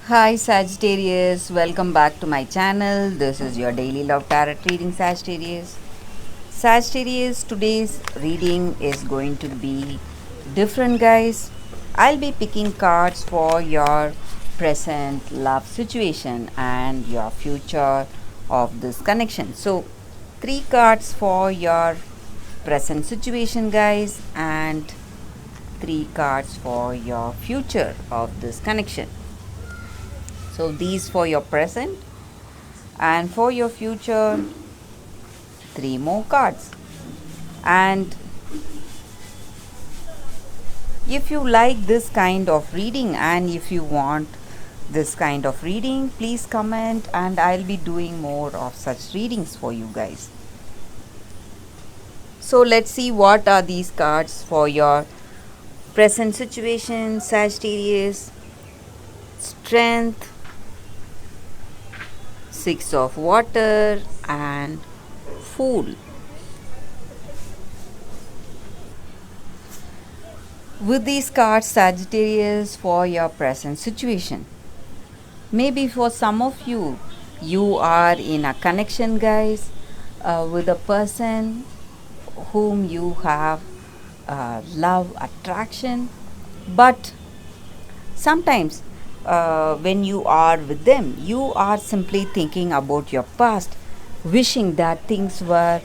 Hi Sagittarius, welcome back to my channel. This is your daily love tarot reading, Sagittarius. Sagittarius, today's reading is going to be different, guys. I'll be picking cards for your present love situation and your future of this connection. So, three cards for your present situation, guys, and three cards for your future of this connection. So these for your present and for your future, three more cards. And if you like this kind of reading and if you want this kind of reading, please comment and I'll be doing more of such readings for you guys. So let's see what are these cards for your present situation, Sagittarius. Strength, Six of Water, and Fool. With these cards, Sagittarius, for your present situation. Maybe for some of you, you are in a connection, guys, with a person whom you have love attraction, but sometimes when you are with them, you are simply thinking about your past, wishing that things were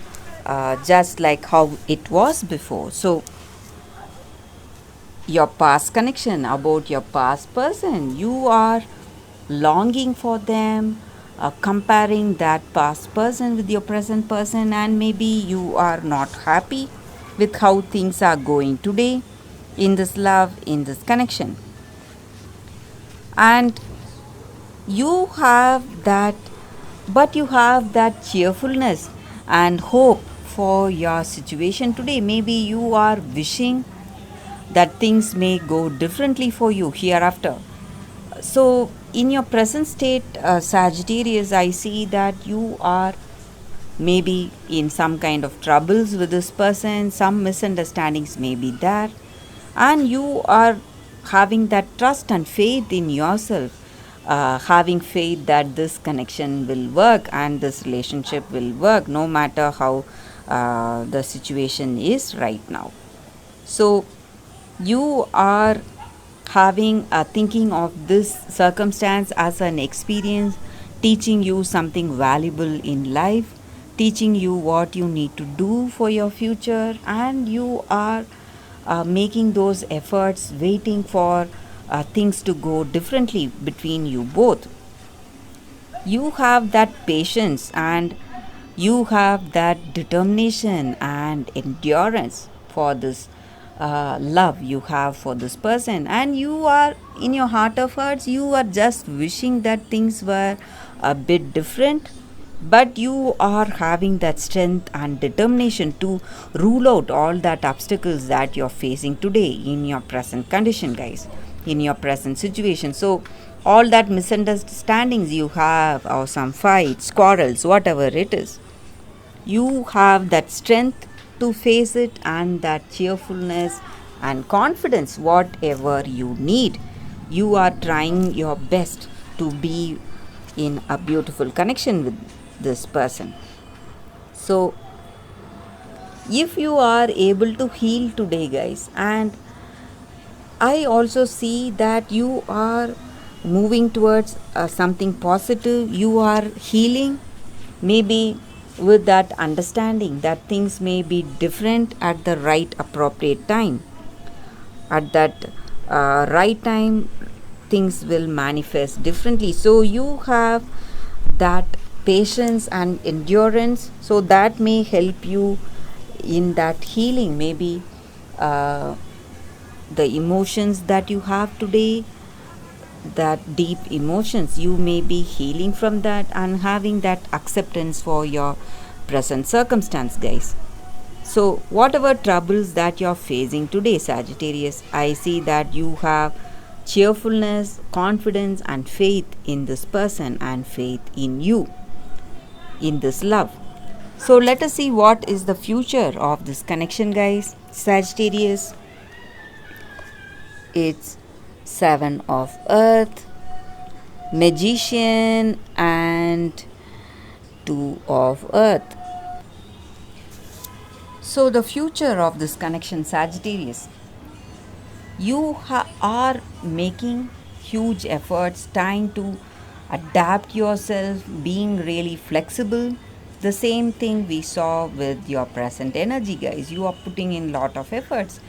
just like how it was before. So your past connection, about your past person, you are longing for them, comparing that past person with your present person, and maybe you are not happy with how things are going today in this love, in this connection. And you have that, but you have that cheerfulness and hope for your situation today. Maybe you are wishing that things may go differently for you hereafter. So, in your present state, Sagittarius, I see that you are maybe in some kind of troubles with this person, some misunderstandings may be there, and you are having that trust and faith in yourself, having faith that this connection will work and this relationship will work no matter how the situation is right now. So, you are having thinking of this circumstance as an experience, teaching you something valuable in life, teaching you what you need to do for your future, and you are making those efforts, waiting for things to go differently between you both. You have that patience and you have that determination and endurance for this love you have for this person, and you are in your heart of hearts, you are just wishing that things were a bit different, but you are having that strength and determination to rule out all that obstacles that you're facing today in your present condition, guys, in your present situation. So all that misunderstandings you have, or some fights, quarrels, whatever it is, you have that strength to face it and that cheerfulness and confidence, whatever you need. You are trying your best to be in a beautiful connection with this person. So, if you are able to heal today, guys, and I also see that you are moving towards something positive, you are healing, maybe with that understanding that things may be different at the right appropriate time. At that right time, things will manifest differently. So you have that patience and endurance, so that may help you in that healing. Maybe uh, the emotions that you have today, that deep emotions, you may be healing from that and having that acceptance for your present circumstance, guys. So whatever troubles that you're facing today, Sagittarius, I see that you have cheerfulness, confidence and faith in this person and faith in you, in this love. So let us see what is the future of this connection, guys. Sagittarius, it's Seven of Earth, Magician and Two of Earth. So, the future of this connection, Sagittarius, you are making huge efforts trying to adapt yourself, being really flexible. The same thing we saw with your present energy, guys. You are putting in lot of efforts.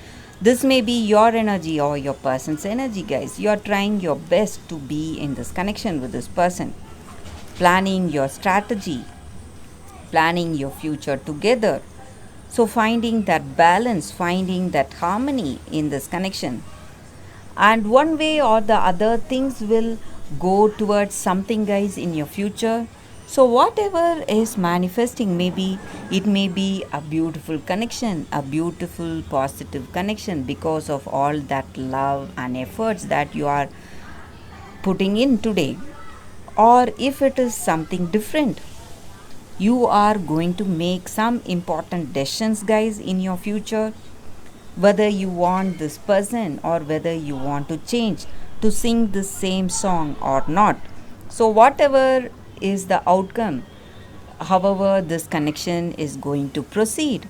This may be your energy or your person's energy, guys. You are trying your best to be in this connection with this person, planning your strategy, planning your future together. So, finding that balance, finding that harmony in this connection, and one way or the other things will go towards something, guys, in your future. So whatever is manifesting, maybe it may be a beautiful connection, a beautiful positive connection, because of all that love and efforts that you are putting in today. Or if it is something different, you are going to make some important decisions, guys, in your future, whether you want this person or whether you want to change to sing the same song or not. So, whatever is the outcome, however, this connection is going to proceed.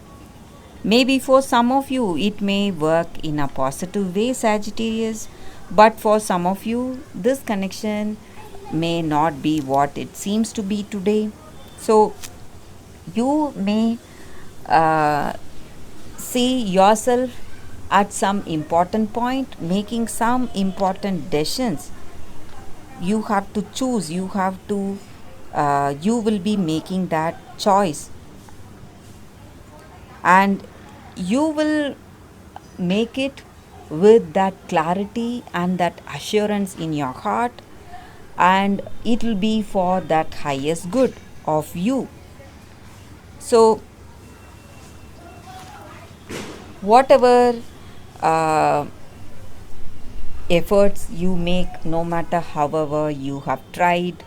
Maybe for some of you, it may work in a positive way, Sagittarius, but for some of you, this connection may not be what it seems to be today. So, you may uh, see yourself at some important point making some important decisions. You have to choose, you have to you will be making that choice, and you will make it with that clarity and that assurance in your heart, and it will be for that highest good of you. So whatever uh, efforts you make, no matter however you have tried,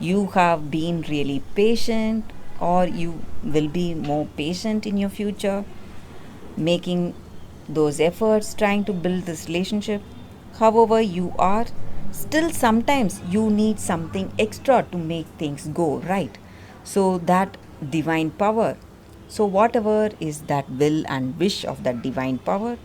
you have been really patient, or you will be more patient in your future, making those efforts, trying to build this relationship. However, you are still sometimes you need something extra to make things go right. So, that divine power. So, whatever is that will and wish of that divine power,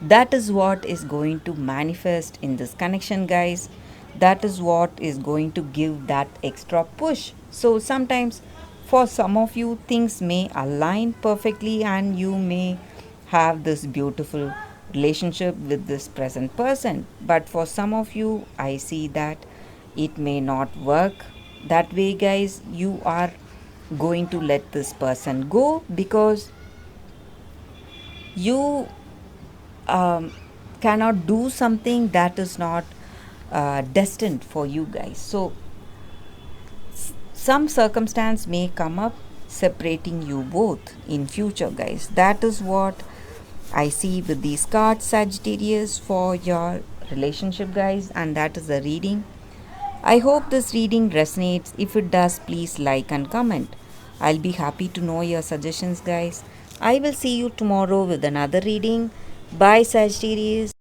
that is what is going to manifest in this connection, guys. That is what is going to give that extra push. So, sometimes for some of you, things may align perfectly, and you may have this beautiful relationship with this present person. But for some of you, I see that it may not work that way, guys. You are going to let this person go because you um, cannot do something that is not destined for you, guys. So some circumstance may come up separating you both in future, guys. That is what I see with these cards, Sagittarius, for your relationship, guys, and that is the reading. I hope this reading resonates. If it does, please like and comment. I'll be happy to know your suggestions, guys. I will see you tomorrow with another reading. Bye, Sagittarius.